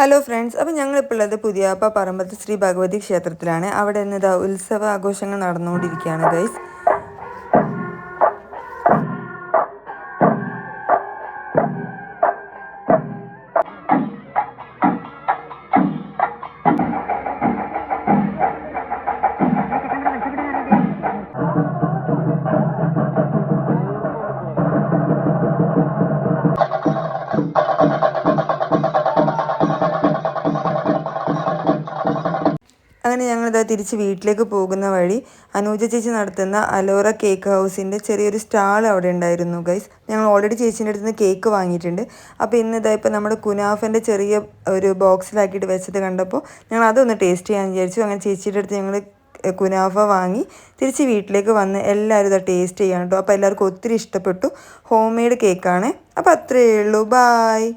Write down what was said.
Hello friends, അപ്പോൾ ഞങ്ങളിപ്പോൾ ഉള്ളത് പുതിയാപ്പ പറമ്പത്ത് ശ്രീ ഭഗവതി ക്ഷേത്രത്തിലാണ്. അവിടെ നിന്ന് ഉത്സവ ആഘോഷങ്ങൾ നടന്നുകൊണ്ടിരിക്കുകയാണ് ഗൈസ്. അങ്ങനെ ഞങ്ങളിതാ തിരിച്ച് വീട്ടിലേക്ക് പോകുന്ന വഴി അനൂജ ചേച്ചി നടത്തുന്ന അലോറ കേക്ക് ഹൗസിൻ്റെ ചെറിയൊരു സ്റ്റാൾ അവിടെ ഉണ്ടായിരുന്നു ഗൈസ്. ഞങ്ങൾ ഓൾറെഡി ചേച്ചീൻ്റെ അടുത്ത് നിന്ന് കേക്ക് വാങ്ങിയിട്ടുണ്ട്. അപ്പോൾ ഇന്നിതാ ഇപ്പോൾ നമ്മുടെ കുനാഫൻ്റെ ചെറിയ ഒരു ബോക്സിലാക്കിയിട്ട് വെച്ചത് കണ്ടപ്പോൾ ഞങ്ങൾ അതൊന്ന് ടേസ്റ്റ് ചെയ്യാൻ വിചാരിച്ചു. അങ്ങനെ ചേച്ചിയുടെ അടുത്ത് ഞങ്ങൾ കുനാഫ വാങ്ങി തിരിച്ച് വീട്ടിലേക്ക് വന്ന് എല്ലാവരും ഇതാ ടേസ്റ്റ് ചെയ്യാൻ കേട്ടോ. അപ്പോൾ എല്ലാവർക്കും ഒത്തിരി ഇഷ്ടപ്പെട്ടു. ഹോം മെയ്ഡ് കേക്കാണ്. അപ്പോൾ അത്രയേ ഉള്ളൂ. ബായ്.